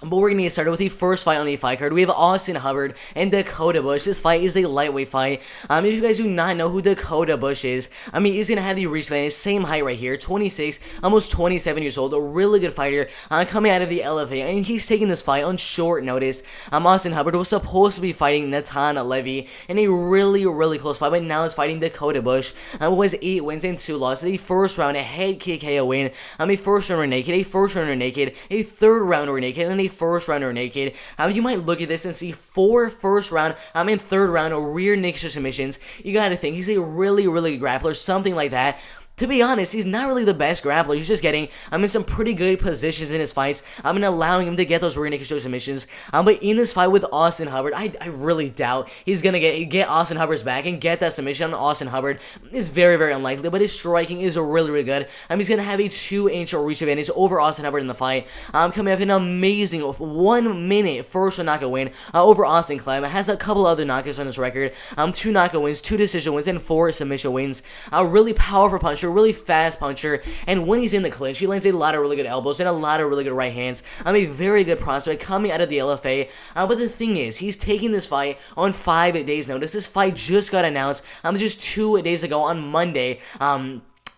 But we're gonna get started with the first fight on the fight card. We have Austin Hubbard and Dakota Bush. This fight is a lightweight fight. If you guys do not know who Dakota Bush is, he's gonna have the reach advantage, same height right here, 26, almost 27 years old, a really good fighter, coming out of the LFA, and he's taking this fight on short notice. Austin Hubbard was supposed to be fighting Natan Levy in a really close fight, but now is fighting Dakota Bush, who has 8 wins and 2 losses. A first round, a head kick KO win, a first rounder naked, a first rounder naked, a third rounder naked, and a first rounder naked. You might look at this and see 4 first round, and third round rear naked submissions. You gotta think he's a really good grappler, something like that. To be honest, he's not really the best grappler. He's just getting, in some pretty good positions in his fights. Allowing him to get those rear naked choke submissions. But in this fight with Austin Hubbard, I really doubt he's gonna get Austin Hubbard's back and get that submission on Austin Hubbard. Is very unlikely, but his striking is really good. He's gonna have a 2-inch reach advantage over Austin Hubbard in the fight. Coming off an amazing 1 minute first knockout win over Austin Clem. Has a couple other knockouts on his record. 2 knockout wins, 2 decision wins, and 4 submission wins. Really powerful puncher, really fast puncher, and when he's in the clinch, he lands a lot of really good elbows and a lot of really good right hands. A very good prospect coming out of the LFA. But the thing is, he's taking this fight on 5 days' notice. This fight just got announced just 2 days ago on Monday.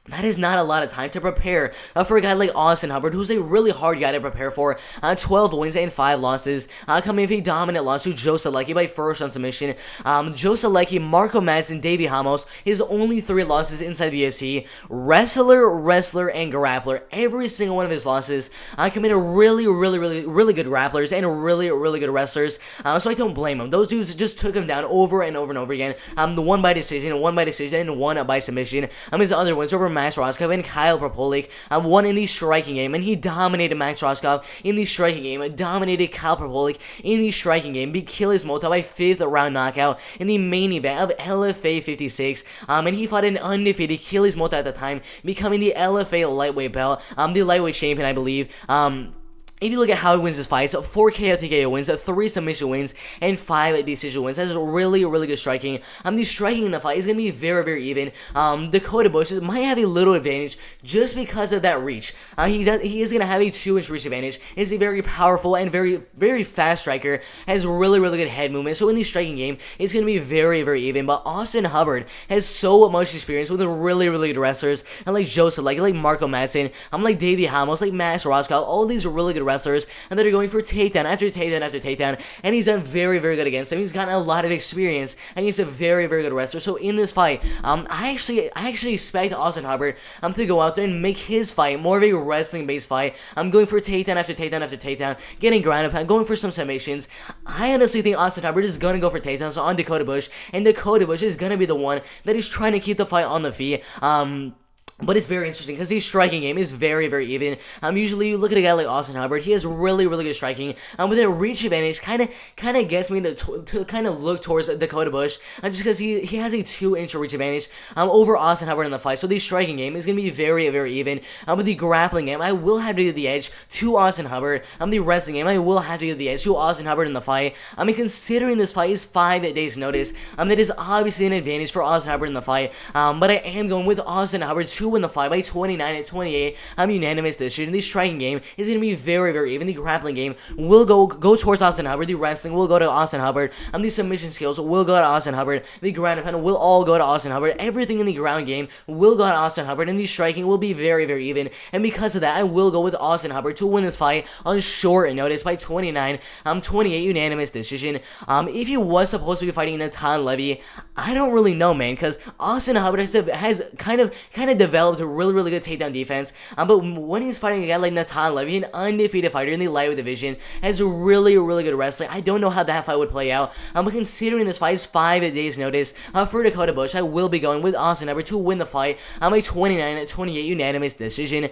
That is not a lot of time to prepare for a guy like Austin Hubbard, who's a really hard guy to prepare for. 12 wins and 5 losses, coming with a dominant loss to Joe Selecki by first round submission. Joe Selecki, Marco Madsen, Davey Ramos, his only 3 losses inside the UFC. Wrestler, and grappler. Every single one of his losses come in really good grapplers and really good wrestlers. So I don't blame him. Those dudes just took him down over and over again. The one by decision, and one by submission. His other wins over Max Roscoff and Kyle Propolic, won in the striking game, and he dominated Max Roscoff in the striking game, dominated Kyle Propolic in the striking game, beat Achilles Mota by 5th round knockout in the main event of LFA 56, and he fought an undefeated Achilles Mota at the time, becoming the LFA lightweight belt, the lightweight champion, I believe. If you look at how he wins his fights, 4 KO TKO wins, 3 submission wins, and 5 decision wins. That's really good striking. The striking in the fight is going to be very even. Dakota Bush might have a little advantage just because of that reach. He is going to have a 2-inch reach advantage. He's a very powerful and very fast striker. Has really good head movement. So in the striking game, it's going to be very even. But Austin Hubbard has so much experience with really good wrestlers, and like Joe Selecki, like Marco Madsen, like Davey Ramos, like Max Roscoff. All these are really good wrestlers, and they're going for takedown after takedown, and he's done very good against them. He's gotten a lot of experience, and he's a very good wrestler. So in this fight, I actually expect Austin Hubbard to go out there and make his fight more of a wrestling based fight. I'm going for takedown after takedown, getting ground and pound, going for some summations. I honestly think Austin Hubbard is gonna go for takedowns on Dakota Bush, and Dakota Bush is gonna be the one that is trying to keep the fight on the feet. But it's very interesting because his striking game is very even. Usually you look at a guy like Austin Hubbard, he has really good striking. With a reach advantage, kind of gets me to kind of look towards Dakota Bush, just because he has a 2-inch reach advantage over Austin Hubbard in the fight. So the striking game is gonna be very even. With the grappling game, I will have to give the edge to Austin Hubbard. The wrestling game, I will have to give the edge to Austin Hubbard in the fight. Considering this fight is 5 days notice, that is obviously an advantage for Austin Hubbard in the fight. But I am going with Austin Hubbard to win the fight by 29-28. Unanimous decision. The striking game is going to be very even. The grappling game will go towards Austin Hubbard. The wrestling will go to Austin Hubbard. The submission skills will go to Austin Hubbard. The ground and pound will all go to Austin Hubbard. Everything in the ground game will go to Austin Hubbard, and the striking will be very even. And because of that, I will go with Austin Hubbard to win this fight on short notice by 29-28 unanimous decision. If he was supposed to be fighting Natan Levy, I don't really know, man, because Austin Hubbard has kind of developed a really good takedown defense. But when he's fighting a guy like Natan Levy, an undefeated fighter in the lightweight division, has a really good wrestling, I don't know how that fight would play out. But considering this fight is 5 days notice for Dakota Bush, I will be going with Austin Hubbard to win the fight by 29-28 unanimous decision.